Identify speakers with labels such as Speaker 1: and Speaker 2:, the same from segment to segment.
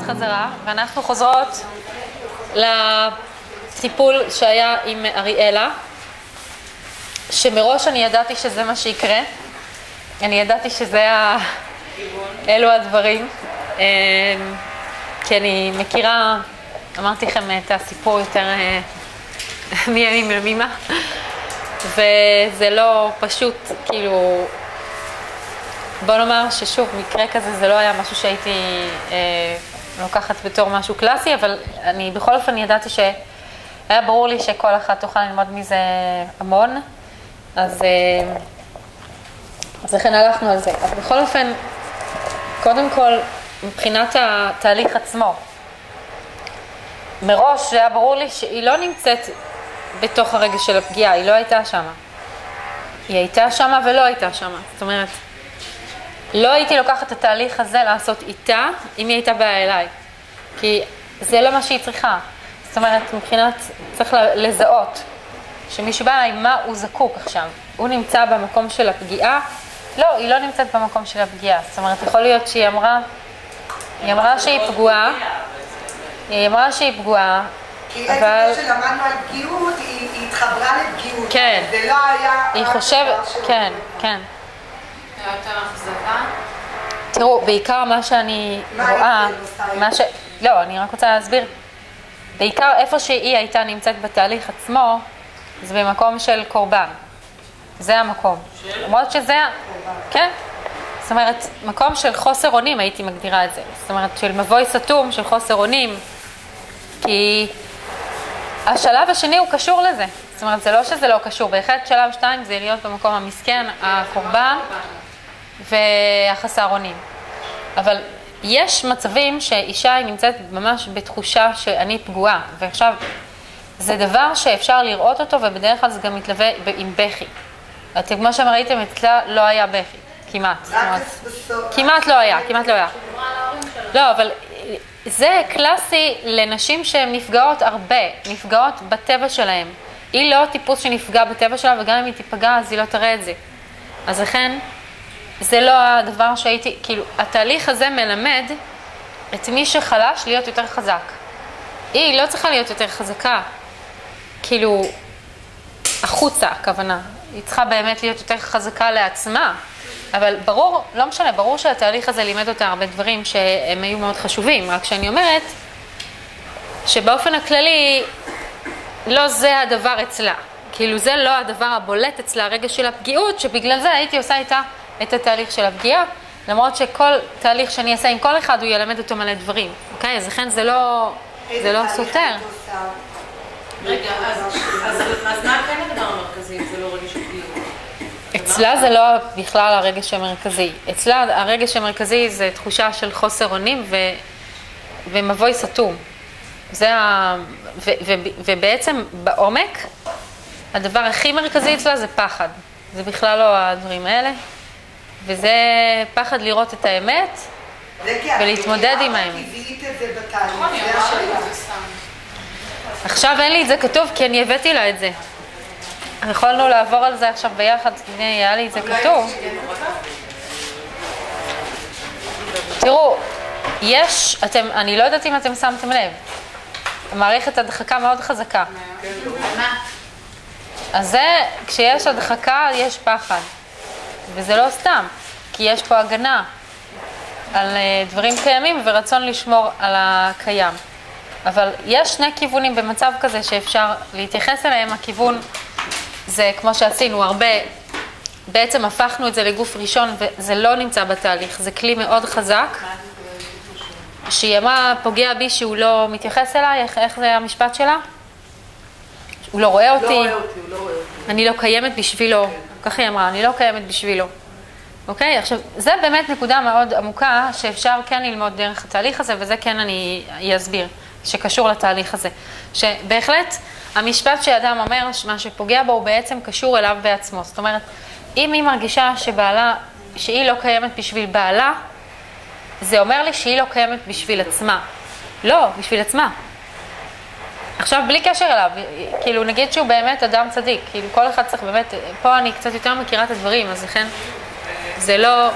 Speaker 1: חזרה, ואנחנו חוזרות לטיפול שהיה עם אריאלה, שמראש אני ידעתי שזה מה שיקרה. אני ידעתי שזה אלו הדברים, כי אני מכירה, אמרתי לכם את הסיפור יותר מימים למימה, וזה לא פשוט, כאילו, בוא נאמר ששוב, מקרה כזה זה לא היה משהו שהייתי לוקחת בתור משהו קלאסי, אבל אני בכל אופן ידעתי שהיה ברור לי שכל אחת תוכל ללמוד מזה המון, אז לכן הלכנו על זה. אז בכל אופן, קודם כל, מבחינת התהליך עצמו, מראש היה ברור לי שהיא לא נמצאת בתוך הרגע של הפגיעה, היא לא הייתה שמה. היא הייתה שמה ולא הייתה שמה. זאת אומרת, לא הייתי לוקחת את התהליך הזה לעשות איתה, אם היא הייתה באה אליי. כי זה לא מה שהיא צריכה. זאת אומרת, מבחינת, צריך לזהות שמישהו בא אליי, מה הוא זקוק עכשיו? הוא נמצא במקום של הפגיעה? לא, היא לא נמצאת במקום של הפגיעה. זאת אומרת, יכול להיות שהיא אמרה שהיא פגועה,
Speaker 2: כי איזה שלמדנו על פגיעות, היא התחברה לפגיעות.
Speaker 1: כן.
Speaker 2: זה לא היה...
Speaker 1: היא חושבת, כן.
Speaker 3: היה יותר אכזבה?
Speaker 1: תראו, בעיקר מה שאני רואה, לא, אני רק רוצה להסביר. בעיקר איפה שהיא הייתה נמצאת בתהליך עצמו, זה במקום של קורבן. זה המקום. למרות שזה, כן. זאת אומרת, מקום של חוסר אונים, הייתי מגדירה את זה. זאת אומרת, של מבוי סתום, של חוסר אונים. כי השלב השני הוא קשור לזה. זאת אומרת, זה לא שזה לא קשור. בהחלט שלב 2 זה להיות במקום המסכן, הקורבן והחסר אונים. אבל יש מצבים שאישה היא נמצאת ממש בתחושה שאני פגועה. ועכשיו, זה דבר שאפשר לראות אותו, ובדרך כלל זה גם מתלווה עם בכי. אתם כמו שראיתם, אצלה לא היה בכי. כמעט. כמעט לא היה. לא, אבל זה קלאסי לנשים שהן נפגעות הרבה, נפגעות בטבע שלהן. היא לא טיפוס שנפגע בטבע שלה, וגם אם היא תיפגע, אז היא לא תראה את זה. אז לכן, זה לא הדבר שהייתי, כאילו, התהליך הזה מלמד את מי שחלש להיות יותר חזק. היא לא צריכה להיות יותר חזקה, כאילו, החוצה, הכוונה. היא צריכה באמת להיות יותר חזקה לעצמה. אבל ברור, לא משנה, ברור שהתהליך הזה לימד אותה הרבה דברים שהם היו מאוד חשובים, רק שאני אומרת שבאופן הכללי לא זה הדבר אצלה. כאילו זה לא הדבר הבולט אצלה, הרגע של הפגיעות, שבגלל זה הייתי עושה איתה את התהליך של הפגיעה, למרות שכל תהליך שאני אעשה עם כל אחד הוא ילמד אותו מלא דברים, אוקיי? אז לכן זה לא סותר.
Speaker 3: רגע, אז מה כן הדבר המרכזי? זה לא רגע של פגיעות?
Speaker 1: אצלה זה לא בכלל הרגש המרכזי. אצלה הרגש המרכזי זה תחושה של חוסר אונים ומבוי סתום. ובעצם בעומק, הדבר הכי מרכזי אצלה זה פחד. זה בכלל לא הדברים האלה. וזה פחד לראות את האמת ולהתמודד עם האמת. עכשיו אין לי את זה כתוב כי אני הבאתי לה את זה. יכולנו לעבור על זה עכשיו ביחד, היה לי את זה כתוב. תראו, אני לא יודעת אם אתם שמתם לב, מערכת הדחקה מאוד חזקה. אז זה, כשיש הדחקה יש פחד, וזה לא סתם, כי יש פה הגנה על דברים קיימים ורצון לשמור על הקיים. אבל יש שני כיוונים במצב כזה שאפשר להתייחס אליהם. הכיוון זה כמו שעשינו הרבה, בעצם הפכנו את זה לגוף ראשון וזה לא נמצא בתהליך, זה כלי מאוד חזק. שהיא אמרה, פוגע בי שהוא לא מתייחס אליי, איך זה המשפט שלה? הוא לא רואה אותי. אני לא קיימת בשבילו. ככה היא אמרה, אני לא קיימת בשבילו. אוקיי? עכשיו, זה באמת נקודה מאוד עמוקה שאפשר כן ללמוד דרך התהליך הזה, וזה כן אני אסביר, שקשור לתהליך הזה. שבהחלט המשפט שאדם אומר, מה שפוגע בו הוא בעצם קשור אליו בעצמו. זאת אומרת, אם היא מרגישה שהיא לא קיימת בשביל בעלה, זה אומר לי שהיא לא קיימת בשביל עצמה. לא, בשביל עצמה. עכשיו, בלי קשר אליו, כאילו נגיד שהוא באמת אדם צדיק, כאילו כל אחד צריך באמת, פה אני קצת יותר מכירה את הדברים, אז לכן זה לא...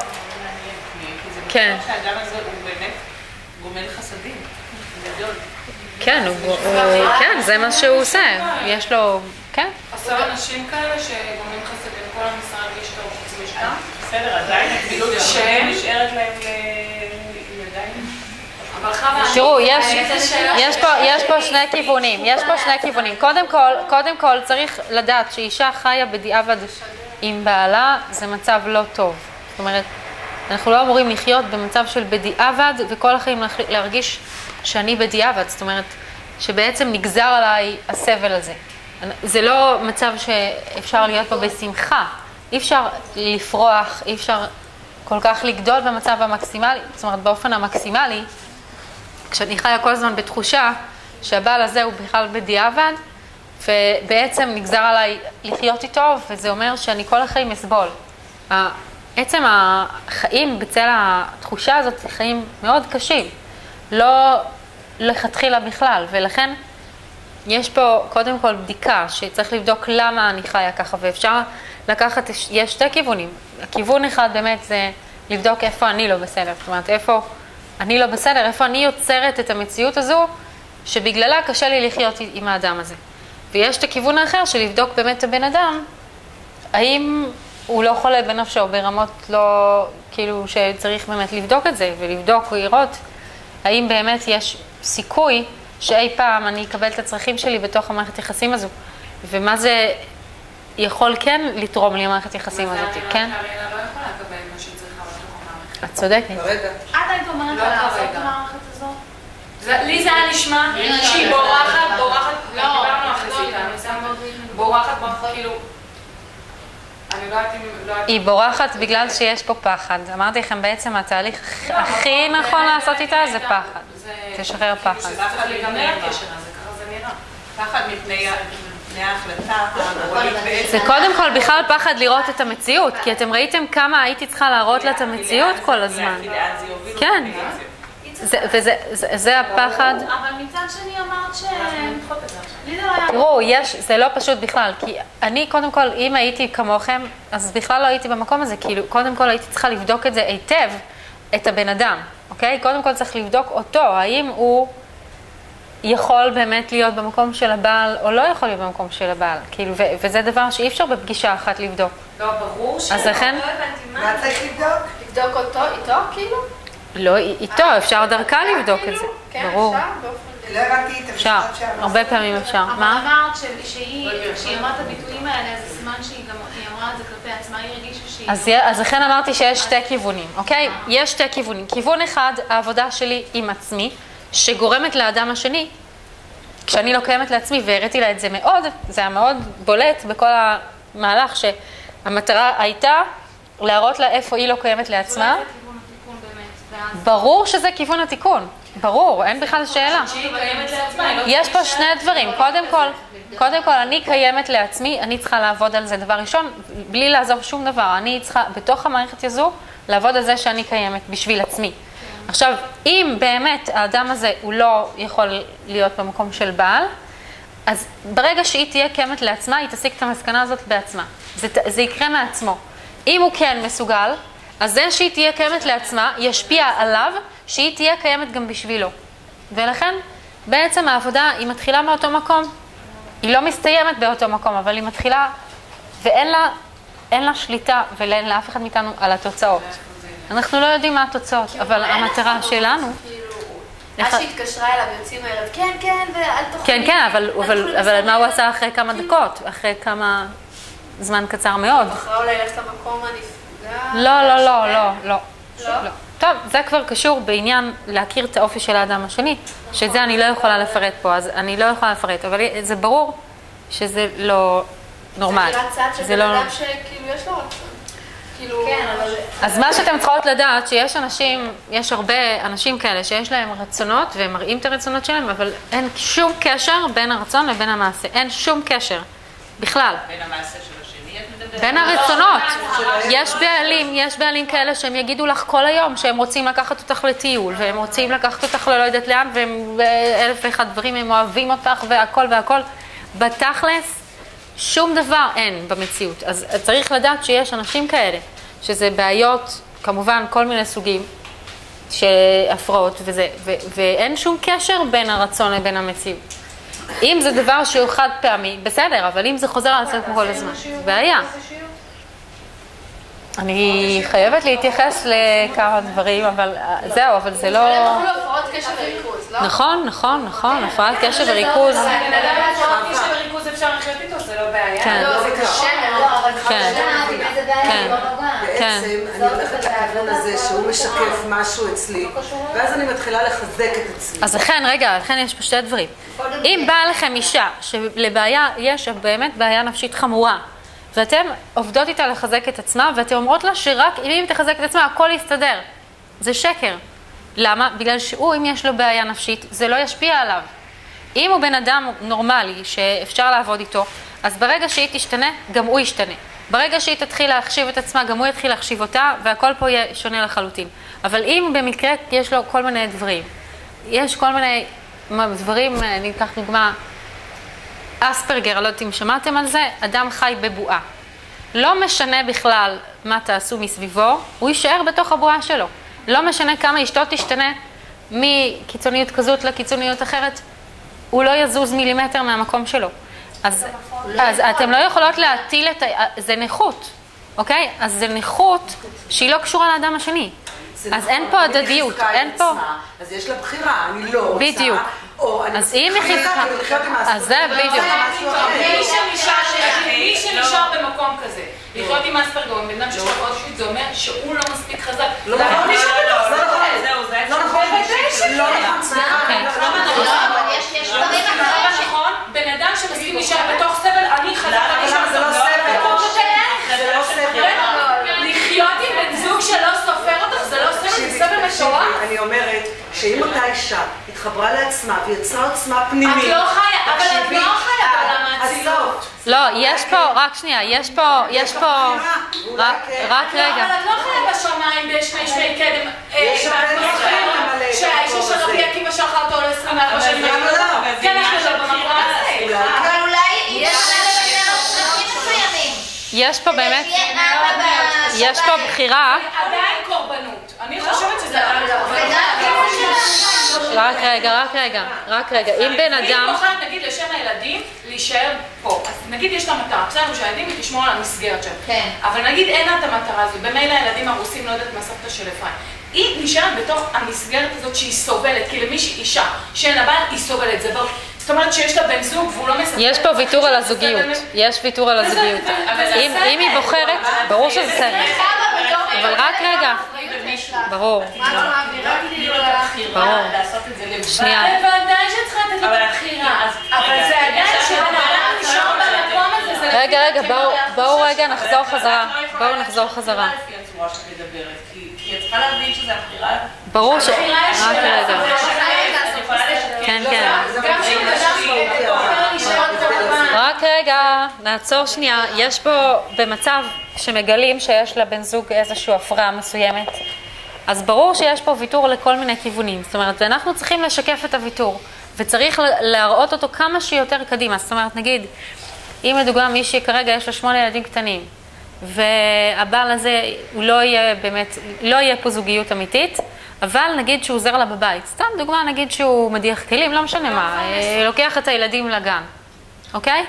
Speaker 1: כן.
Speaker 3: שהאדם הזה הוא באמת גומל חסדים, גדול.
Speaker 1: כן, כן, זה מה שהוא עושה. יש לו, כן.
Speaker 3: 10 אנשים כאלה שגומלים חסדים, כל המשרד יש לו חוץ משתם. בסדר, עדיין הגבילות שהם נשארת להם לידיים. אבל חווה,
Speaker 1: תראו, יש פה שני כיוונים, קודם כל צריך לדעת שאישה חיה בדיעבד עם בעלה, זה מצב לא טוב. זאת אומרת, אנחנו לא אמורים לחיות במצב של בדיעבד, וכל החיים להרגיש שאני בדיעבד, זאת אומרת, שבעצם נגזר עליי הסבל הזה. זה לא מצב שאפשר להיות פה בשמחה, אי אפשר לפרוח, אי אפשר כל כך לגדול במצב המקסימלי, זאת אומרת, באופן המקסימלי, כשאני חיה כל הזמן בתחושה שהבעל הזה הוא בכלל בדיעבד, ובעצם נגזר עליי לחיות איתו, וזה אומר שאני כל החיים אסבול. עצם החיים בצל התחושה הזאת זה חיים מאוד קשים, לא לכתחילה בכלל, ולכן יש פה קודם כל בדיקה שצריך לבדוק למה אני חיה ככה, ואפשר לקחת, יש שתי כיוונים. הכיוון אחד באמת זה לבדוק איפה אני לא בסדר, זאת אומרת איפה אני לא בסדר, איפה אני יוצרת את המציאות הזו שבגללה קשה לי לחיות עם האדם הזה. ויש את הכיוון האחר של לבדוק באמת את הבן אדם, האם הוא לא חולה בנפשו ברמות לא, כאילו שצריך באמת לבדוק את זה, ולבדוק ולראות האם באמת יש סיכוי שאי פעם אני אקבל את הצרכים שלי בתוך המערכת יחסים הזו, ומה זה יכול כן לתרום לי המערכת יחסים הזאת, כן?
Speaker 3: קרינה לא יכולה לקבל מה שהיא צריכה בתוך המערכת.
Speaker 1: את צודקת.
Speaker 2: רגע.
Speaker 4: את היית אומרת לה לעשות את המערכת הזאת?
Speaker 3: לי זה היה נשמע שהיא בורחת, דיברנו אחרי זה, בורחת, כאילו, אני לא יודעת אם...
Speaker 1: היא בורחת בגלל שיש פה פחד. אמרתי לכם בעצם התהליך הכי נכון לעשות איתה זה פחד. תשחרר פחד.
Speaker 3: פחד לגמרי הקשר הזה, ככה זה נראה. פחד מפני ההחלטה הגורלית בעצם.
Speaker 1: זה קודם כל בכלל פחד לראות את המציאות, כי אתם ראיתם כמה הייתי צריכה להראות לה את המציאות כל הזמן. כן. וזה הפחד.
Speaker 4: אבל מצד שני אמרת ש... לי זה לא היה...
Speaker 1: תראו, זה לא פשוט בכלל, כי אני קודם כל, אם הייתי כמוכם, אז בכלל לא הייתי במקום הזה, כאילו, קודם כל הייתי צריכה לבדוק את זה היטב, את הבן אדם, אוקיי? קודם כל צריך לבדוק אותו, האם הוא יכול באמת להיות במקום של הבעל, או לא יכול להיות במקום של הבעל, כאילו, וזה דבר שאי אפשר בפגישה אחת לבדוק.
Speaker 3: לא, ברור
Speaker 1: אז לכן...
Speaker 4: לא הבנתי
Speaker 2: מה צריך לבדוק?
Speaker 4: לבדוק אותו, איתו, כאילו?
Speaker 1: לא, איתו, אפשר דרכה לבדוק את זה, ברור.
Speaker 4: כן, אפשר, באופן...
Speaker 2: לא הבנתי את
Speaker 1: אפשר,
Speaker 2: המשפט שאמרת.
Speaker 1: הרבה פעמים אפשר.
Speaker 4: אבל
Speaker 1: מה?
Speaker 4: אמרת כשהיא אמרה את הביטויים האלה, זה סימן שהיא אמרה את זה כלפי עצמה, היא הרגישה שהיא...
Speaker 1: אז לכן אמרתי שיש שתי כיוונים, אוקיי? יש שתי כיוונים. כיוון אחד, העבודה שלי עם עצמי, שגורמת לאדם השני, כשאני לא קיימת לעצמי, והראיתי לה את זה מאוד, זה היה מאוד בולט בכל המהלך, שהמטרה הייתה להראות לה איפה היא לא קיימת לעצמה.
Speaker 4: זה כיוון התיקון באמת.
Speaker 1: ברור שזה כיוון התיקון, ברור, אין בכלל שאלה.
Speaker 3: שהיא קיימת לעצמה,
Speaker 1: יש פה שני דברים, קודם כל אני קיימת לעצמי, אני צריכה לעבוד על זה דבר ראשון, בלי לעזוב שום דבר, אני צריכה בתוך המערכת הזו לעבוד על זה שאני קיימת בשביל עצמי. עכשיו, אם באמת האדם הזה הוא לא יכול להיות במקום של בעל, אז ברגע שהיא תהיה קיימת לעצמה, היא תסיק את המסקנה הזאת בעצמה. זה יקרה מעצמו. אם הוא כן מסוגל, אז זה שהיא תהיה קיימת לעצמה ישפיע עליו שהיא תהיה קיימת גם בשבילו. ולכן בעצם העבודה היא מתחילה מאותו מקום. היא לא מסתיימת באותו מקום, אבל היא מתחילה ואין לה שליטה ואין לאף אחד מאיתנו על התוצאות. אנחנו לא יודעים מה התוצאות, אבל המטרה שלנו...
Speaker 4: עד שהתקשרה אליו יוצאים הערב, כן, כן, ואל תוכלי...
Speaker 1: כן, כן, אבל מה הוא עשה אחרי כמה דקות? אחרי כמה זמן קצר מאוד?
Speaker 4: אחרי אולי ללכת למקום הנפגע...
Speaker 1: לא. טוב, זה כבר קשור בעניין להכיר את האופי של האדם השני, שזה אני לא יכולה לפרט פה, אז אני לא יכולה לפרט, אבל זה ברור שזה לא נורמל.
Speaker 4: זה נראה צד של בן אדם שכאילו יש לו רצון. כן, אבל...
Speaker 1: אז מה שאתם צריכות לדעת, שיש אנשים, יש הרבה אנשים כאלה שיש להם רצונות, והם מראים את הרצונות שלהם, אבל אין שום קשר בין הרצון לבין המעשה. אין שום קשר, בכלל.
Speaker 3: בין המעשה של השני, את מדברת?
Speaker 1: בין הרצונות. יש בעלים כאלה שהם יגידו לך כל היום, שהם רוצים לקחת אותך לטיול, והם רוצים לקחת אותך לא יודעת לאן, והם באלף ואחד דברים, הם אוהבים אותך והכל. בתכלס, שום דבר אין במציאות. אז צריך לדעת שיש אנשים כאלה, שזה בעיות, כמובן, כל מיני סוגים, שהפרעות וזה, ואין שום קשר בין הרצון לבין המציאות. אם זה דבר שהוא חד פעמי, בסדר, אבל אם זה חוזר על עצמו כל הזמן, בעיה. אני חייבת להתייחס לכמה דברים, אבל זהו, אבל זה לא...
Speaker 4: הפרעות קשב וריכוז, לא?
Speaker 1: נכון, הפרעת קשב וריכוז.
Speaker 3: הפרעות קשב וריכוז אפשר לחיות איתו, זה לא בעיה.
Speaker 4: לא, זה קשה מאוד.
Speaker 1: כן.
Speaker 2: בעצם אני הולכת לכיוון הזה שהוא משקף משהו אצלי, ואז אני מתחילה לחזק את עצמי.
Speaker 1: אז לכן יש פה שתי דברים. אם באה לכם אישה שלבעיה, יש באמת בעיה נפשית חמורה, ואתם עובדות איתה לחזק את עצמה, ואתם אומרות לה שרק אם היא תחזק את עצמה, הכל יסתדר. זה שקר. למה? בגלל שהוא, אם יש לו בעיה נפשית, זה לא ישפיע עליו. אם הוא בן אדם נורמלי שאפשר לעבוד איתו, אז ברגע שהיא תשתנה, גם הוא ישתנה. ברגע שהיא תתחיל להחשיב את עצמה, גם הוא יתחיל להחשיב אותה, והכל פה יהיה שונה לחלוטין. אבל אם במקרה יש לו כל מיני דברים, יש כל מיני דברים, אני אקח דוגמה, אספרגר, לא יודעת אם שמעתם על זה, אדם חי בבועה. לא משנה בכלל מה תעשו מסביבו, הוא יישאר בתוך הבועה שלו. לא משנה כמה אשתו תשתנה מקיצוניות כזאת לקיצוניות אחרת, הוא לא יזוז מילימטר מהמקום שלו. אז אתם לא יכולות להטיל את... זה נכות, אוקיי? אז זה נכות שהיא לא קשורה לאדם השני. אז אין פה הדדיות, אין פה...
Speaker 2: אז יש לה בחירה, אני לא רוצה...
Speaker 1: בדיוק. אז אם היא חיזקה... אז זה בדיוק.
Speaker 3: מי שנשאר במקום כזה, לחיות עם אספרגר, בן אדם שיש לו עוד שיט, זה אומר שהוא לא מספיק חזק.
Speaker 2: לא נכון,
Speaker 3: בן אדם שמסכים להישאר בתוך סבל, אני חזק.
Speaker 2: זה לא סבל.
Speaker 3: לחיות עם בן זוג שלא סופר אותך, זה לא סבל, זה סבל מטורף.
Speaker 2: אני אומרת שאם אותה אישה התחברה לעצמה ויצרה עוצמה פנימית,
Speaker 3: את לא חיה, אבל את לא חיה בעולם האצילות.
Speaker 1: לא, יש פה, רק שנייה, יש פה, רק רגע.
Speaker 3: אבל את לא חיה בשמיים בשמי קדם, שהאישה של רבי עקיבא שלחה אותו ל-24 שנים. כן, יש לו במקום הזה.
Speaker 4: אבל אולי יש מסוימים.
Speaker 1: יש פה באמת, יש פה בחירה.
Speaker 3: עדיין קורבנות. אני חושבת שזה עדיין קורבנות.
Speaker 1: רק רגע, אם בן אדם...
Speaker 3: היא בוחרת, נגיד, לשם הילדים, להישאר פה. אז נגיד, יש לה מטרה, בסדר, שהילדים היא תשמור על המסגרת שלהם.
Speaker 4: כן.
Speaker 3: אבל נגיד, אין לה את המטרה הזו. במילא הילדים הרוסים, לא יודעת מהסבתא של אפרים. היא נשארת בתוך המסגרת הזאת שהיא סובלת, כי למישהי אישה שאין לה בעל, היא סובלת. זה ברור. זאת אומרת שיש לה בן זוג והוא לא מספר.
Speaker 1: יש פה ויתור על הזוגיות. יש ויתור על הזוגיות. אם היא בוחרת, ברור שזה בסדר. אבל רק רגע. ברור. ברור. שנייה.
Speaker 3: בוודאי שצריכה לתת לה בחירה. אבל זה עדיין שהבעלה נשאר במקום הזה.
Speaker 1: רגע, בואו רגע נחזור חזרה. בואו נחזור חזרה.
Speaker 3: לפי הצורה שאת מדברת, כי את צריכה להבין שזה הבחירה.
Speaker 1: ברור ש... רק רגע. כן. רק רגע, נעצור שנייה. יש פה במצב שמגלים שיש לבן זוג איזושהי הפרעה מסוימת. אז ברור שיש פה ויתור לכל מיני כיוונים. זאת אומרת, ואנחנו צריכים לשקף את הוויתור, וצריך להראות אותו כמה שיותר קדימה. זאת אומרת, נגיד, אם לדוגמה מישהי כרגע יש לה 8 ילדים קטנים, והבעל הזה הוא לא יהיה באמת, לא יהיה פה זוגיות אמיתית, אבל נגיד שהוא עוזר לה בבית. סתם דוגמה, נגיד שהוא מדיח כלים, לא משנה מה, לוקח את הילדים לגן, אוקיי?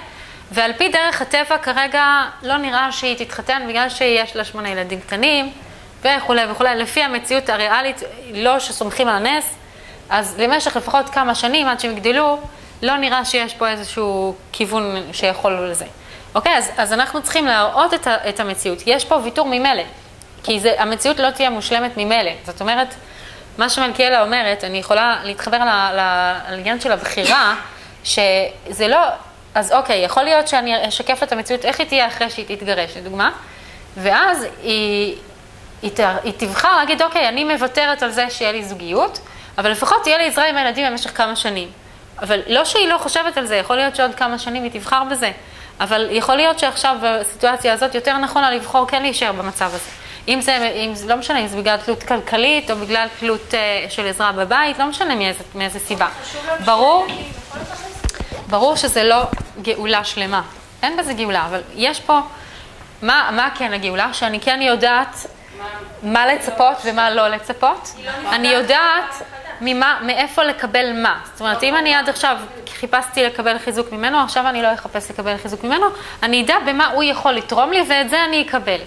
Speaker 1: ועל פי דרך הטבע כרגע לא נראה שהיא תתחתן בגלל שיש לה 8 ילדים קטנים, וכולי. לפי המציאות הריאלית, לא שסומכים על הנס, אז למשך לפחות כמה שנים עד שהם יגדלו, לא נראה שיש פה איזשהו כיוון שיכול לזה. אוקיי, אז אנחנו צריכים להראות את המציאות. יש פה ויתור ממילא, כי המציאות לא תהיה מושלמת ממילא. זאת אומרת, מה שמלכיאלה אומרת, אני יכולה להתחבר לעניין של הבחירה, שזה לא, אז אוקיי, יכול להיות שאני אשקף את המציאות, איך היא תהיה אחרי שהיא תתגרש, לדוגמה, ואז היא תבחר להגיד, אוקיי, אני מוותרת על זה שיהיה לי זוגיות, אבל לפחות תהיה לי עזרה עם הילדים במשך כמה שנים. אבל לא שהיא לא חושבת על זה, יכול להיות שעוד כמה שנים היא תבחר בזה, אבל יכול להיות שעכשיו בסיטואציה הזאת יותר נכונה לבחור כן להישאר במצב הזה. אם זה לא משנה, אם זה בגלל תלות כלכלית או בגלל תלות של עזרה בבית, לא משנה מאיזה סיבה. ברור שזה לא גאולה שלמה. אין בזה גאולה, אבל יש פה, מה כן הגאולה? שאני כן יודעת מה לצפות ומה לא לצפות. אני יודעת מאיפה לקבל מה. זאת אומרת, אם אני עד עכשיו חיפשתי לקבל חיזוק ממנו, עכשיו אני לא אחפש לקבל חיזוק ממנו, אני אדע במה הוא יכול לתרום לי, ואת זה אני אקבל.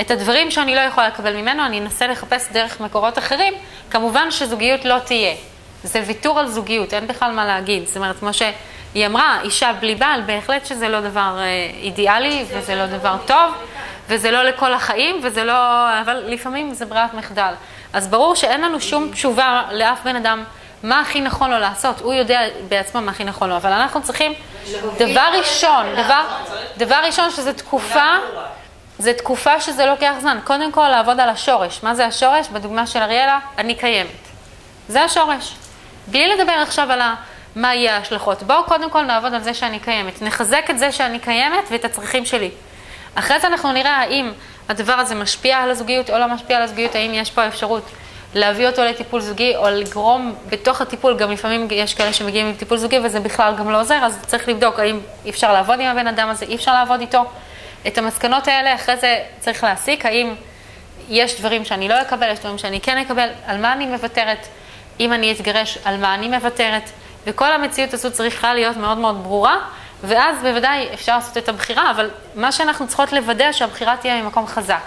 Speaker 1: את הדברים שאני לא יכולה לקבל ממנו, אני אנסה לחפש דרך מקורות אחרים. כמובן שזוגיות לא תהיה. זה ויתור על זוגיות, אין בכלל מה להגיד. זאת אומרת, כמו שהיא אמרה, אישה בלי בעל, בהחלט שזה לא דבר אידיאלי, וזה לא דבר טוב, וזה לא לכל החיים, וזה לא, אבל לפעמים זה ברירת מחדל. אז ברור שאין לנו שום תשובה לאף בן אדם מה הכי נכון לו לעשות. הוא יודע בעצמו מה הכי נכון לו, אבל אנחנו צריכים דבר ראשון שזה תקופה, זה תקופה שזה לוקח זמן. קודם כל לעבוד על השורש. מה זה השורש? בדוגמה של אריאלה, אני קיימת. זה השורש. בלי לדבר עכשיו על מה יהיה ההשלכות. בואו קודם כל נעבוד על זה שאני קיימת. נחזק את זה שאני קיימת ואת הצרכים שלי. אחרי זה אנחנו נראה האם הדבר הזה משפיע על הזוגיות או לא משפיע על הזוגיות, האם יש פה אפשרות להביא אותו לטיפול זוגי או לגרום בתוך הטיפול, גם לפעמים יש כאלה שמגיעים עם טיפול זוגי וזה בכלל גם לא עוזר, אז צריך לבדוק האם אפשר לעבוד עם הבן אדם הזה, אי אפשר לעבוד איתו. את המסקנות האלה אחרי זה צריך להסיק, האם יש דברים שאני לא אקבל, יש דברים שאני כן אקבל, על מה אני מוותרת, אם אני אתגרש, על מה אני מוותרת, וכל המציאות הזו צריכה להיות מאוד מאוד ברורה, ואז בוודאי אפשר לעשות את הבחירה, אבל מה שאנחנו צריכות לוודא שהבחירה תהיה ממקום חזק.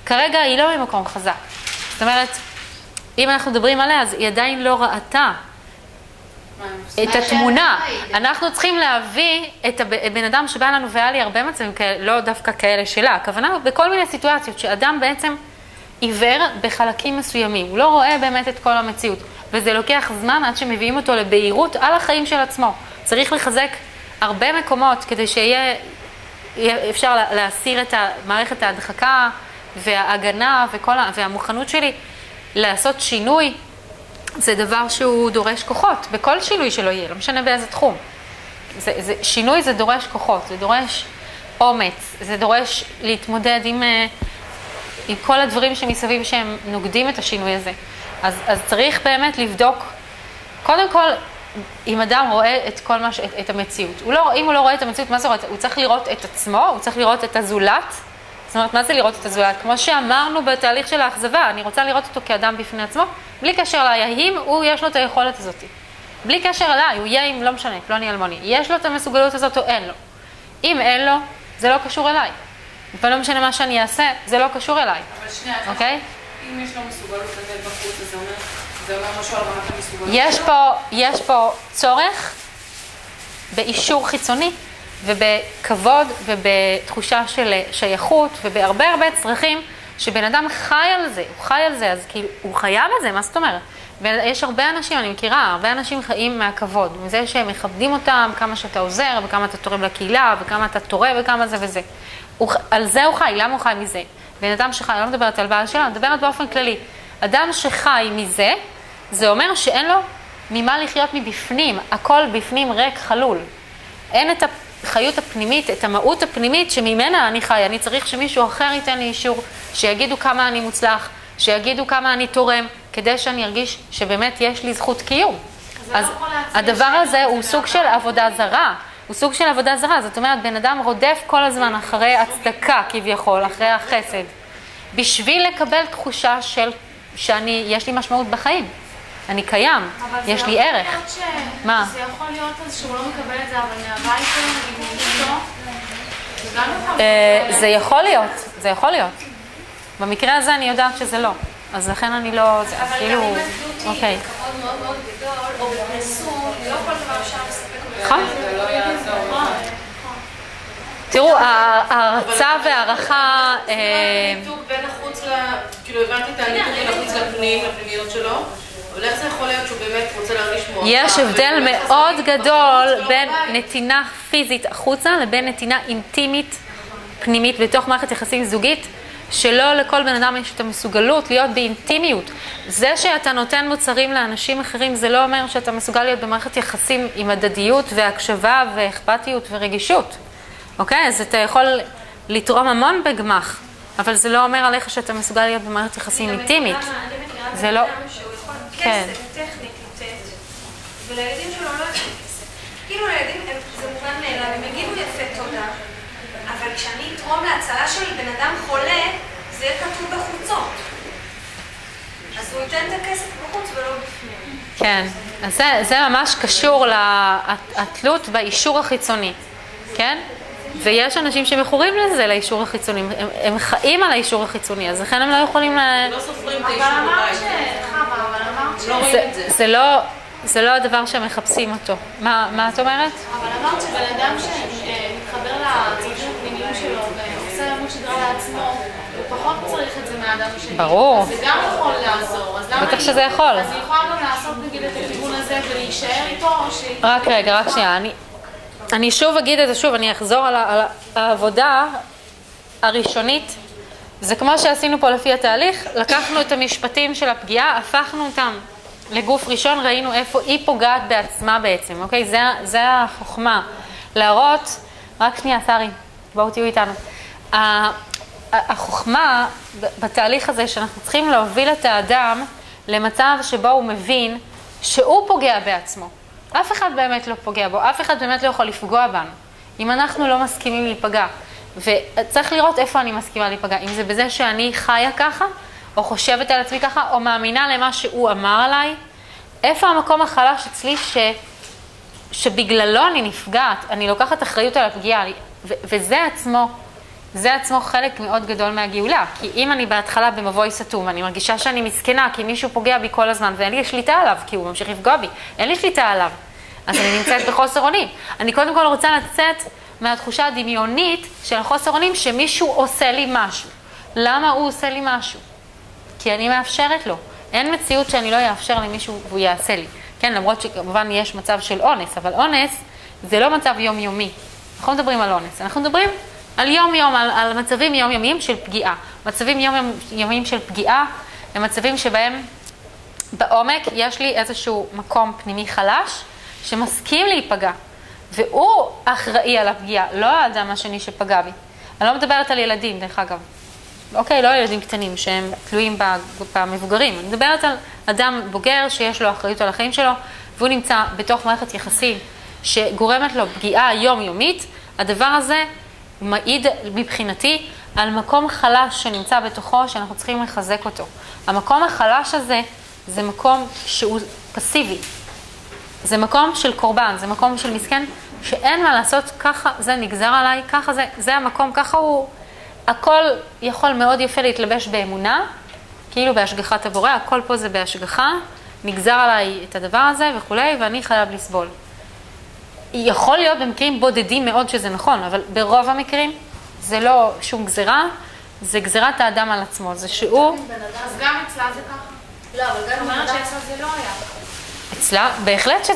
Speaker 1: כרגע היא לא ממקום חזק. זאת אומרת, אם אנחנו מדברים עליה, אז היא עדיין לא ראתה את התמונה. אנחנו צריכים להביא את הבן אדם שבא לנו, והיה לי הרבה מצבים כאלה, לא דווקא כאלה שלה. הכוונה בכל מיני סיטואציות שאדם בעצם עיוור בחלקים מסוימים. הוא לא רואה באמת את כל המציאות. וזה לוקח זמן עד שמביאים אותו לבהירות על החיים של עצמו. צריך לחזק הרבה מקומות כדי שיהיה אפשר להסיר את מערכת ההדחקה וההגנה והמוכנות שלי לעשות שינוי. זה דבר שהוא דורש כוחות, בכל שינוי שלו יהיה, לא משנה באיזה תחום. שינוי זה דורש כוחות, זה דורש אומץ, זה דורש להתמודד עם כל הדברים שמסביב שהם נוגדים את השינוי הזה. אז צריך באמת לבדוק, קודם כל, אם אדם רואה את כל את המציאות. אם הוא לא רואה את המציאות, מה זה רואה? הוא צריך לראות את עצמו, הוא צריך לראות את הזולת. זאת אומרת, מה זה לראות את הזולת? כמו שאמרנו בתהליך של האכזבה, אני רוצה לראות אותו כאדם בפני עצמו, בלי קשר אליי, האם הוא יש לו את היכולת הזאת. בלי קשר אליי, הוא יהיה עם לא משנה, פלוני אלמוני. יש לו את המסוגלות הזאת או אין לו. אם אין לו, זה לא קשור אליי. ולא משנה מה שאני אעשה, זה לא קשור אליי.
Speaker 3: אבל שנייה,
Speaker 1: אוקיי?
Speaker 3: אם יש לו מסוגלות לתת בחוץ, אז זה אומר משהו על רמת המסוגלות.
Speaker 1: יש פה צורך באישור חיצוני, ובכבוד ובתחושה של שייכות, ובהרבה צרכים שבן אדם חי על זה, הוא חי על זה, אז כאילו הוא חייב על זה, מה זאת אומרת? ויש הרבה אנשים, אני מכירה, הרבה אנשים חיים מהכבוד, מזה שהם מכבדים אותם, כמה שאתה עוזר, וכמה אתה תורם לקהילה, וכמה אתה תורם, וכמה זה וזה. על זה הוא חי, למה הוא חי מזה? בן אדם שחי, אני לא מדברת על בעל שלה, אני מדברת באופן כללי. אדם שחי מזה, זה אומר שאין לו ממה לחיות מבפנים, הכל בפנים ריק חלול. אין את החיות הפנימית, את המהות הפנימית שממנה אני חי. אני צריך שמישהו אחר ייתן לי אישור, שיגידו כמה אני מוצלח, שיגידו כמה אני תורם, כדי שאני ארגיש שבאמת יש לי זכות קיום. אז הדבר הזה הוא סוג של עבודה זרה. הוא סוג של עבודה זרה. זאת אומרת, בן אדם רודף כל הזמן אחרי הצדקה כביכול, אחרי החסד, בשביל לקבל תחושה יש לי משמעות בחיים. אני קיים, יש לי ערך.
Speaker 4: מה? זה יכול להיות אז שהוא לא מקבל את זה, אבל מהבית שלו,
Speaker 1: זה יכול להיות, זה יכול להיות. במקרה הזה אני יודעת שזה לא. אז לכן אני לא, זה כאילו, אוקיי.
Speaker 4: כבוד מאוד מאוד גדול, או בפרסום, לא כל דבר אפשר לספק.
Speaker 1: נכון. תראו, ההרצה והערכה...
Speaker 5: זה ניתוק בין החוץ כאילו הבנתי את הניתוק בין החוץ לפנימיות שלו, אבל איך זה יכול להיות שהוא באמת רוצה להרגיש מוערך?
Speaker 1: יש הבדל מאוד גדול בין נתינה פיזית החוצה לבין נתינה אינטימית פנימית בתוך מערכת יחסים זוגית, שלא לכל בן אדם יש את המסוגלות להיות באינטימיות. זה שאתה נותן מוצרים לאנשים אחרים, זה לא אומר שאתה מסוגל להיות במערכת יחסים עם הדדיות והקשבה ואכפתיות ורגישות. אוקיי? אז אתה יכול לתרום המון בגמח, אבל זה לא אומר עליך שאתה מסוגל להיות במערכת יחסים אינטימית. זה לא...
Speaker 4: כסף, טכנית לתת, ולילדים שלו לא יפה כסף. כאילו לילדים זה מובן מאליו, הם יגידו יפה תודה, אבל כשאני אתרום להצלה של בן אדם חולה, זה יהיה כתוב בחוצות.
Speaker 1: כן, אז זה ממש קשור לתלות באישור החיצוני, כן? ויש אנשים שמכורים לזה, לאישור החיצוני, הם חיים על האישור החיצוני, אז לכן הם לא יכולים
Speaker 5: לא סופרים את האישור בבית. לא רואים את זה.
Speaker 1: זה לא הדבר שהם מחפשים אותו. מה את אומרת?
Speaker 4: אבל אמרת שבן אדם שמתחבר לצרכים הפנימיים שלו ועושה עמוד שדרה לעצמו, הוא פחות צריך את זה מהאדם השני.
Speaker 1: ברור.
Speaker 4: אז זה גם יכול לעזור.
Speaker 1: בטח שזה יכול.
Speaker 4: אז היא יכולה גם לעשות נגיד את הכיוון הזה ולהישאר איתו, או שהיא...
Speaker 1: רק שנייה. אני שוב אגיד את זה שוב, אני אחזור על העבודה הראשונית. זה כמו שעשינו פה לפי התהליך, לקחנו את המשפטים של הפגיעה, הפכנו אותם לגוף ראשון, ראינו איפה היא פוגעת בעצמה בעצם, אוקיי? זה החוכמה. להראות, רק שנייה, שרי, בואו תהיו איתנו. החוכמה בתהליך הזה שאנחנו צריכים להוביל את האדם למצב שבו הוא מבין שהוא פוגע בעצמו. אף אחד באמת לא פוגע בו, אף אחד באמת לא יכול לפגוע בנו. אם אנחנו לא מסכימים להיפגע, וצריך לראות איפה אני מסכימה להיפגע, אם זה בזה שאני חיה ככה, או חושבת על עצמי ככה, או מאמינה למה שהוא אמר עליי, איפה המקום החלש אצלי שבגללו אני נפגעת, אני לוקחת אחריות על הפגיעה, זה עצמו חלק מאוד גדול מהגאולה, כי אם אני בהתחלה במבוי סתום, אני מרגישה שאני מסכנה, כי מישהו פוגע בי כל הזמן, ואין לי שליטה עליו, כי הוא ממשיך לפגוע בי, אין לי שליטה עליו, אז אני נמצאת בחוסר אונים. אני קודם כל רוצה לצאת מהתחושה הדמיונית של החוסר אונים, שמישהו עושה לי משהו. למה הוא עושה לי משהו? כי אני מאפשרת לו. אין מציאות שאני לא יאפשר למישהו והוא יעשה לי. כן, למרות שכמובן יש מצב של אונס, אבל אונס זה לא מצב יומיומי. אנחנו מדברים על אונס, אנחנו מדברים על יום-יום, על מצבים יומיומיים של פגיעה. מצבים יומיומיים של פגיעה הם מצבים שבהם בעומק יש לי איזשהו מקום פנימי חלש שמסכים להיפגע, והוא אחראי על הפגיעה, לא האדם השני שפגע בי. אני לא מדברת על ילדים, דרך אגב. אוקיי, לא ילדים קטנים שהם תלויים במבוגרים. אני מדברת על אדם בוגר שיש לו אחריות על החיים שלו, והוא נמצא בתוך מערכת יחסים שגורמת לו פגיעה יומיומית. הדבר הזה מעיד מבחינתי על מקום חלש שנמצא בתוכו, שאנחנו צריכים לחזק אותו. המקום החלש הזה זה מקום שהוא פסיבי. זה מקום של קורבן, זה מקום של מסכן, שאין מה לעשות, ככה זה נגזר עליי, ככה זה המקום, ככה הוא, הכל יכול מאוד יפה להתלבש באמונה, כאילו בהשגחת הבורא, הכל פה זה בהשגחה, נגזר עליי את הדבר הזה וכולי, ואני חייב לסבול. יכול להיות במקרים בודדים מאוד שזה נכון, אבל ברוב המקרים זה לא שום גזירה, זה גזירת האדם על עצמו, זה שהוא...
Speaker 4: אז גם אצלה זה ככה? לא, אבל גם אומרת שאצלה זה לא היה.
Speaker 1: אצלה, בהחלט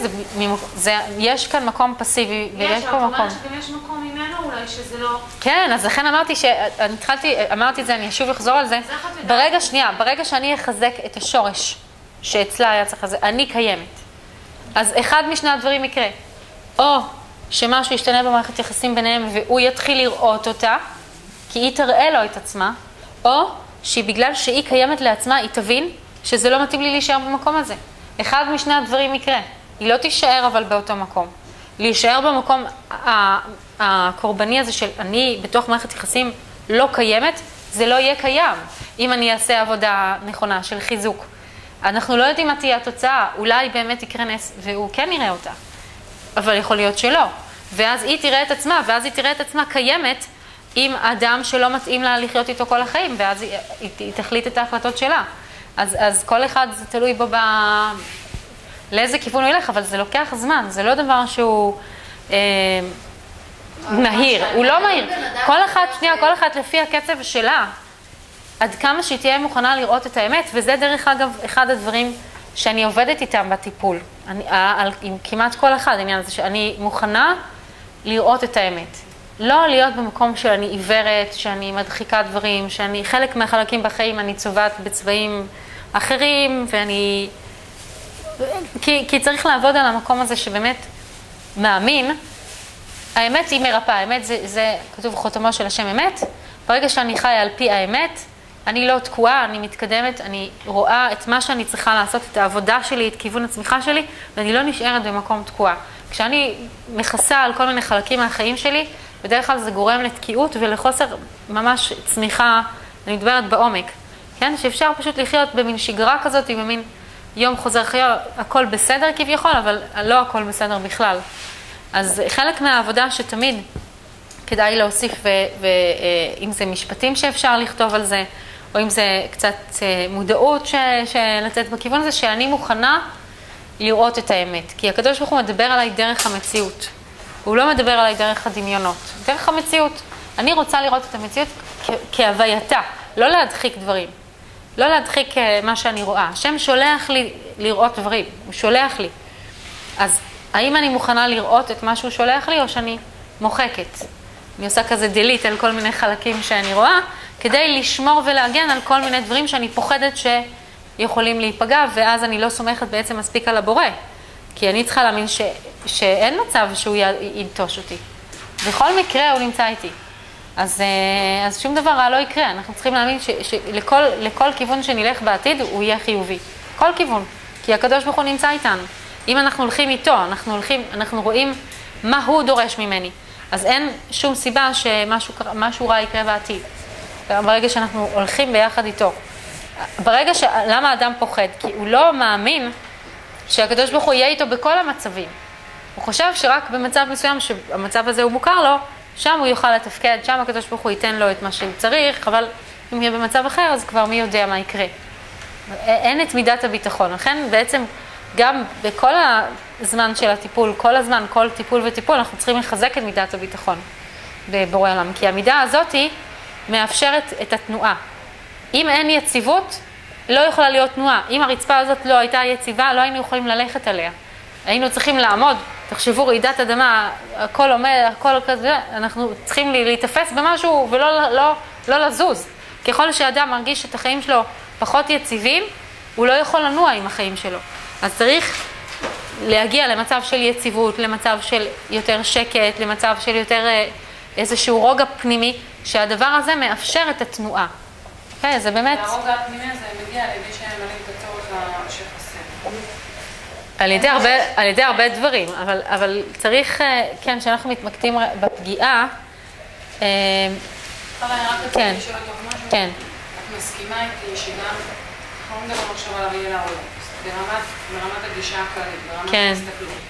Speaker 1: יש כאן מקום פסיבי, ויש פה מקום.
Speaker 4: יש, אבל אומרת שגם יש מקום ממנו אולי שזה לא...
Speaker 1: כן, אז לכן אמרתי אמרתי את זה, אני שוב אחזור על זה. ברגע שאני אחזק את השורש שאצלה היה צריך לזה, אני קיימת. אז אחד משני הדברים יקרה. או שמשהו ישתנה במערכת יחסים ביניהם והוא יתחיל לראות אותה, כי היא תראה לו את עצמה, או שבגלל שהיא קיימת לעצמה, היא תבין שזה לא מתאים לי להישאר במקום הזה. אחד משני הדברים יקרה. היא לא תישאר אבל באותו מקום. להישאר במקום הקורבני הזה של אני בתוך מערכת יחסים לא קיימת, זה לא יהיה קיים. אם אני אעשה עבודה נכונה של חיזוק. אנחנו לא יודעים מה תהיה התוצאה. אולי באמת יקרה נס והוא כן יראה אותה. אבל יכול להיות שלא. ואז היא תראה את עצמה, ואז היא תראה את עצמה קיימת עם אדם שלא מתאים לה לחיות איתו כל החיים, ואז היא תחליט את ההחלטות שלה. אז כל אחד זה תלוי בו לאיזה כיוון הוא ילך, אבל זה לוקח זמן, זה לא דבר שהוא מהיר, הוא לא מהיר. כל אחת לפי הקצב שלה, עד כמה שהיא תהיה מוכנה לראות את האמת, וזה דרך אגב אחד הדברים שאני עובדת איתם בטיפול, עם כמעט כל אחד, העניין הזה שאני מוכנה לראות את האמת. לא להיות במקום שאני עיוורת, שאני מדחיקה דברים, שאני חלק מהחלקים בחיים אני צובעת בצבעים אחרים, ואני... כי צריך לעבוד על המקום הזה שבאמת מאמין. האמת היא מרפאה, האמת זה כתוב חותמו של השם אמת. ברגע שאני חיה על פי האמת, אני לא תקועה, אני מתקדמת, אני רואה את מה שאני צריכה לעשות, את העבודה שלי, את כיוון הצמיחה שלי, ואני לא נשארת במקום תקועה. כשאני מכסה על כל מיני חלקים מהחיים שלי, בדרך כלל זה גורם לתקיעות ולחוסר ממש צמיחה, אני מדברת בעומק, כן? שאפשר פשוט לחיות במין שגרה כזאת, במין יום חוזר אחרי יום, הכל בסדר כביכול, אבל לא הכל בסדר בכלל. אז חלק מהעבודה שתמיד כדאי להוסיף, ואם זה משפטים שאפשר לכתוב על זה, או אם זה קצת מודעות לתת בכיוון הזה, שאני מוכנה לראות את האמת. כי הקדוש ברוך הוא מדבר עליי דרך המציאות. הוא לא מדבר עליי דרך הדמיונות, דרך המציאות. אני רוצה לראות את המציאות כהווייתה, לא להדחיק דברים. לא להדחיק מה שאני רואה. השם שולח לי לראות דברים, הוא שולח לי. אז האם אני מוכנה לראות את מה שהוא שולח לי, או שאני מוחקת? אני עושה כזה delete על כל מיני חלקים שאני רואה, כדי לשמור ולהגן על כל מיני דברים שאני פוחדת שיכולים להיפגע, ואז אני לא סומכת בעצם מספיק על הבורא. כי אני צריכה להאמין שאין מצב שהוא ינטוש אותי. בכל מקרה הוא נמצא איתי. אז שום דבר רע לא יקרה. אנחנו צריכים להאמין שלכל כיוון שנלך בעתיד הוא יהיה חיובי. כל כיוון. כי הקדוש ברוך הוא נמצא איתנו. אם אנחנו הולכים איתו, אנחנו רואים מה הוא דורש ממני. אז אין שום סיבה שמשהו רע יקרה בעתיד. ברגע שאנחנו הולכים ביחד איתו. למה האדם פוחד? כי הוא לא מאמין שהקדוש ברוך הוא יהיה איתו בכל המצבים. הוא חושב שרק במצב מסוים שהמצב הזה הוא מוכר לו, שם הוא יוכל לתפקד, שם הקדוש ברוך הוא ייתן לו את מה שהוא צריך, אבל אם יהיה במצב אחר, אז כבר מי יודע מה יקרה. אין את מידת הביטחון. לכן בעצם גם בכל הזמן של הטיפול, כל הזמן, כל טיפול וטיפול, אנחנו צריכים לחזק את מידת הביטחון בבורא עולם. כי המידה הזאת מאפשרת את התנועה. אם אין יציבות, לא יכולה להיות תנועה. אם הרצפה הזאת לא הייתה יציבה, לא היינו יכולים ללכת עליה. היינו צריכים לעמוד, תחשבו, רעידת אדמה, הכל עומד, הכל כזה, אנחנו צריכים להתאפס במשהו ולא לזוז. ככל שאדם מרגיש את החיים שלו פחות יציבים, הוא לא יכול לנוע עם החיים שלו. אז צריך להגיע למצב של יציבות, למצב של יותר שקט, למצב של יותר איזשהו רוגע פנימי, שהדבר הזה מאפשר את התנועה. אוקיי, זה באמת...
Speaker 3: והרוגע הפנימי הזה מגיע על ידי שהם מלאים את הצורך שחסר.
Speaker 1: על ידי הרבה דברים, אבל צריך, כן, שאנחנו מתמקדים בפגיעה,
Speaker 3: אבל אני רק רוצה לשאול אותך משהו.
Speaker 1: כן.
Speaker 3: את מסכימה איתי שגם, אנחנו לא מדברים עכשיו על אריאל העולם, ברמת הגישה הכללית, ברמת ההסתכלות,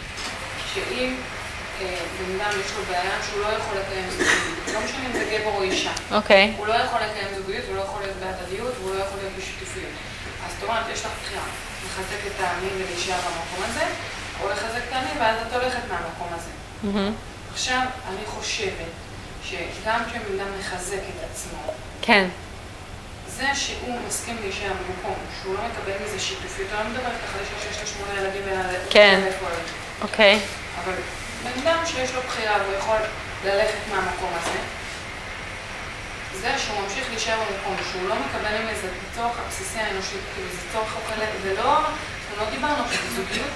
Speaker 3: שאם בן אדם יש לו בעיה שהוא לא יכול לקיים זוגיות, לא משנה אם זה גבר או אישה, הוא לא יכול לקיים זוגיות, הוא לא יכול להיות בהדדיות, והוא לא יכול להיות בשיתופיות. אז זאת אומרת, יש לך בחירה. לחזק את העמים ולהישאר במקום הזה, או לחזק את העמים ואז את הולכת מהמקום הזה. עכשיו, אני חושבת שגם כשבן אדם מחזק את עצמו,
Speaker 1: כן.
Speaker 3: זה שהוא מסכים להישאר במקום, שהוא לא מקבל מזה שיתופיות, אני לא מדברת ככה שיש לו 8 ילדים
Speaker 1: כן. אוקיי.
Speaker 3: אבל בן אדם שיש לו בחירה והוא יכול ללכת מהמקום הזה, זה שהוא ממשיך להישאר במקום, שהוא לא מקבל עם איזה צורך הבסיסי האנושי, כאילו זה צורך אוכלת, ולא, אנחנו לא דיברנו זוגיות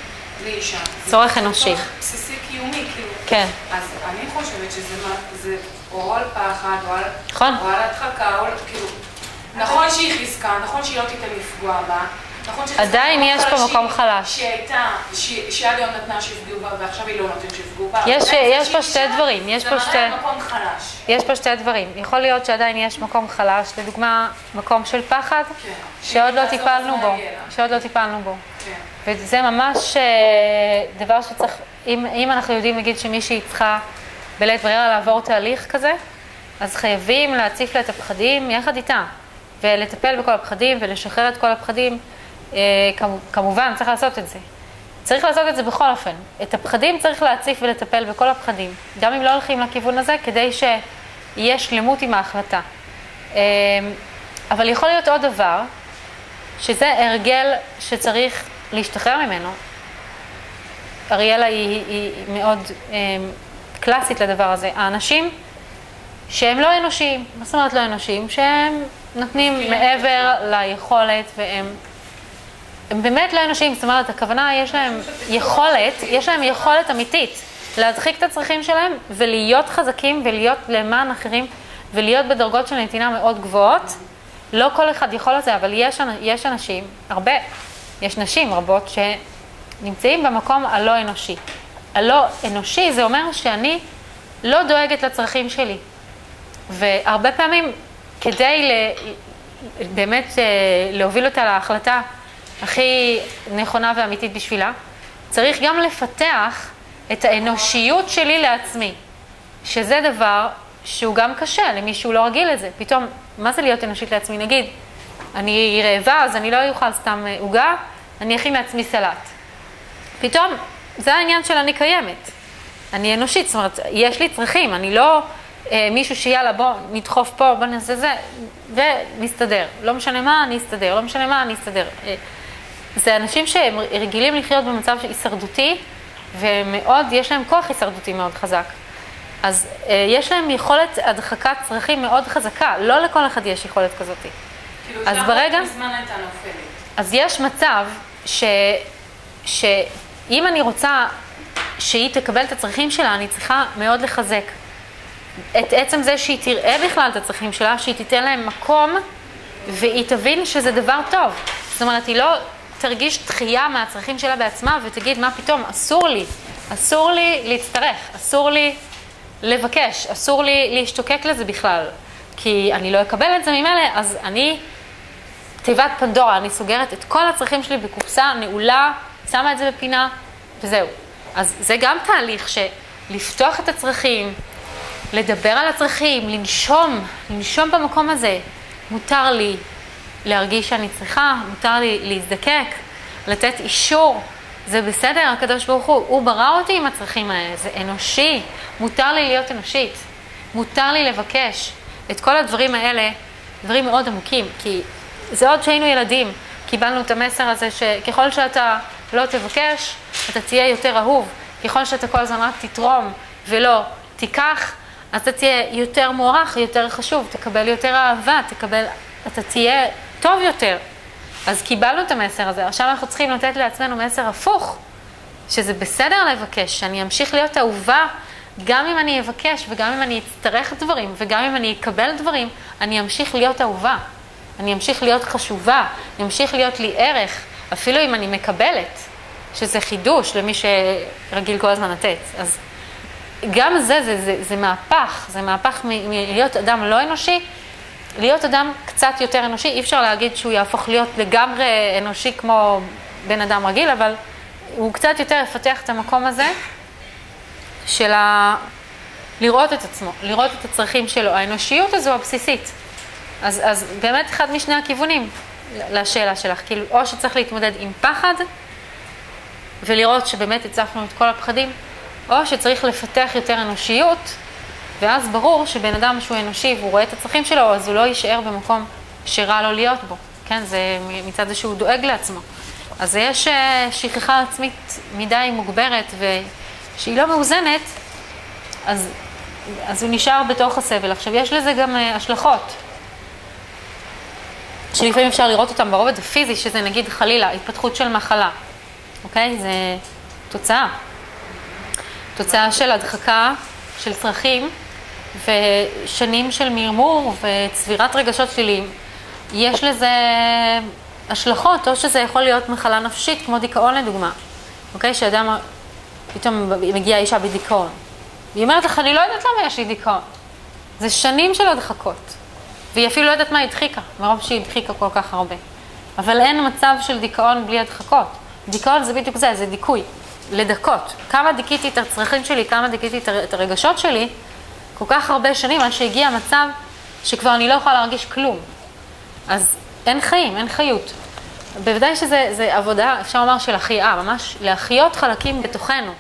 Speaker 3: לאישה.
Speaker 1: צורך אנושי.
Speaker 3: צורך בסיסי קיומי, כאילו.
Speaker 1: כן.
Speaker 3: אז אני חושבת שזה או על פחד, או על הדחקה, או כאילו, נכון שהיא חיזקה, נכון שהיא לא תיתן לפגוע בה,
Speaker 1: עדיין יש פה מקום חלש.
Speaker 3: שעד היום נתנה שיפגעו בה, ועכשיו היא לא נותנת שיפגעו בה.
Speaker 1: יש פה שתי דברים.
Speaker 3: זה מראה מקום חלש.
Speaker 1: יש פה שתי דברים. יכול להיות שעדיין יש מקום חלש, לדוגמה, מקום של פחד, שעוד לא טיפלנו בו. וזה ממש דבר שצריך, אם אנחנו יודעים, נגיד שמישהי צריכה בלית ברירה לעבור תהליך כזה, אז חייבים להציף לה את הפחדים יחד איתה, ולטפל בכל הפחדים ולשחרר את כל הפחדים. כמובן, צריך לעשות את זה. צריך לעשות את זה בכל אופן. את הפחדים צריך להציף ולטפל בכל הפחדים, גם אם לא הולכים לכיוון הזה, כדי שיהיה שלמות עם ההחלטה. אבל יכול להיות עוד דבר, שזה הרגל שצריך להשתחרר ממנו. אריאלה היא מאוד קלאסית לדבר הזה. האנשים שהם לא אנושיים, מה זאת אומרת לא אנושיים? שהם נותנים מעבר ליכולת והם באמת לא אנושיים. זאת אומרת, הכוונה, יש להם יכולת אמיתית להדחיק את הצרכים שלהם ולהיות חזקים ולהיות למען אחרים ולהיות בדרגות של נתינה מאוד גבוהות. לא כל אחד יכול לזה, אבל יש אנשים, יש נשים רבות שנמצאים במקום הלא אנושי. הלא אנושי זה אומר שאני לא דואגת לצרכים שלי. והרבה פעמים כדי באמת להוביל אותה להחלטה הכי נכונה ואמיתית בשבילה. צריך גם לפתח את האנושיות שלי לעצמי, שזה דבר שהוא גם קשה למי שהוא לא רגיל לזה. פתאום, מה זה להיות אנושית לעצמי? נגיד, אני רעבה, אז אני לא אוכל סתם עוגה, אני אכין לעצמי סלט. פתאום, זה העניין של אני קיימת. אני אנושית, זאת אומרת, יש לי צרכים, אני לא מישהו שיאללה, בוא נדחוף פה, בוא נעשה זה, ונסתדר. לא משנה מה, אני אסתדר, לא משנה מה, אני אסתדר. זה אנשים שהם רגילים לחיות במצב הישרדותי, ומאוד, יש להם כוח הישרדותי מאוד חזק. אז יש להם יכולת הדחקת צרכים מאוד חזקה, לא לכל אחד יש יכולת כזאת.
Speaker 3: כאילו,
Speaker 1: אז ברגע,
Speaker 3: מזמן הייתה נופלת.
Speaker 1: אז יש מצב שאם אני רוצה שהיא תקבל את הצרכים שלה, אני צריכה מאוד לחזק את עצם זה שהיא תראה בכלל את הצרכים שלה, שהיא תיתן להם מקום, והיא תבין שזה דבר טוב. זאת אומרת, היא לא תרגיש דחייה מהצרכים שלה בעצמה, ותגיד, מה פתאום, אסור לי להצטרך, אסור לי לבקש, אסור לי להשתוקק לזה בכלל, כי אני לא אקבל את זה ממילא, אז אני, תיבת פנדורה, אני סוגרת את כל הצרכים שלי בקופסה, נעולה, שמה את זה בפינה, וזהו. אז זה גם תהליך שלפתוח את הצרכים, לדבר על הצרכים, לנשום במקום הזה. מותר לי להרגיש שאני צריכה, מותר לי להזדקק, לתת אישור. זה בסדר, הקדוש ברוך הוא ברא אותי עם הצרכים האלה, זה אנושי, מותר לי להיות אנושית, מותר לי לבקש. את כל הדברים האלה, דברים מאוד עמוקים, כי זה עוד שהיינו ילדים, קיבלנו את המסר הזה שככל שאתה לא תבקש, אתה תהיה יותר אהוב, ככל שאתה כל הזמן רק תתרום ולא תיקח, אז אתה תהיה יותר מוערך, יותר חשוב, תקבל יותר אהבה, אתה תהיה טוב יותר. אז קיבלנו את המסר הזה, עכשיו אנחנו צריכים לתת לעצמנו מסר הפוך, שזה בסדר לבקש, שאני אמשיך להיות אהובה, גם אם אני אבקש וגם אם אני אצטרך דברים וגם אם אני אקבל דברים, אני אמשיך להיות אהובה, אני אמשיך להיות חשובה, אני אמשיך להיות לי ערך, אפילו אם אני מקבלת, שזה חידוש למי שרגיל כל הזמן לתת. אז גם זה מהפך, זה מהפך מלהיות אדם לא אנושי, להיות אדם קצת יותר אנושי. אי אפשר להגיד שהוא יהפוך להיות לגמרי אנושי כמו בן אדם רגיל, אבל הוא קצת יותר יפתח את המקום הזה של לראות את עצמו, לראות את הצרכים שלו. האנושיות הזו הבסיסית. אז באמת אחד משני הכיוונים לשאלה שלך, כאילו או שצריך להתמודד עם פחד ולראות שבאמת הצפנו את כל הפחדים, או שצריך לפתח יותר אנושיות, ואז ברור שבן אדם שהוא אנושי והוא רואה את הצרכים שלו, אז הוא לא יישאר במקום שרע לו להיות בו. כן, זה מצד זה שהוא דואג לעצמו. אז יש שכחה עצמית מדי מוגברת ושהיא לא מאוזנת, אז הוא נשאר בתוך הסבל. עכשיו יש לזה גם השלכות, שלפעמים אפשר לראות אותם ברובד הפיזי, שזה נגיד חלילה, התפתחות של מחלה. אוקיי? זה תוצאה של הדחקה של צרכים ושנים של מרמור וצבירת רגשות שליליים. יש לזה השלכות, או שזה יכול להיות מחלה נפשית, כמו דיכאון לדוגמה. אוקיי? שאדם פתאום מגיעה אישה בדיכאון. והיא אומרת לך, אני לא יודעת למה יש לי דיכאון. זה שנים של הדחקות. והיא אפילו לא יודעת מה היא הדחיקה, מרוב שהיא הדחיקה כל כך הרבה. אבל אין מצב של דיכאון בלי הדחקות. דיכאון זה בדיוק זה דיכוי, לדקות. כמה דיכיתי את הצרכים שלי, כמה דיכיתי את הרגשות שלי, כל כך הרבה שנים, עד שהגיע המצב שכבר אני לא יכולה להרגיש כלום. אז אין חיים, אין חיות. בוודאי שזה עבודה, אפשר לומר, של החייאה, ממש להחיות חלקים בתוכנו.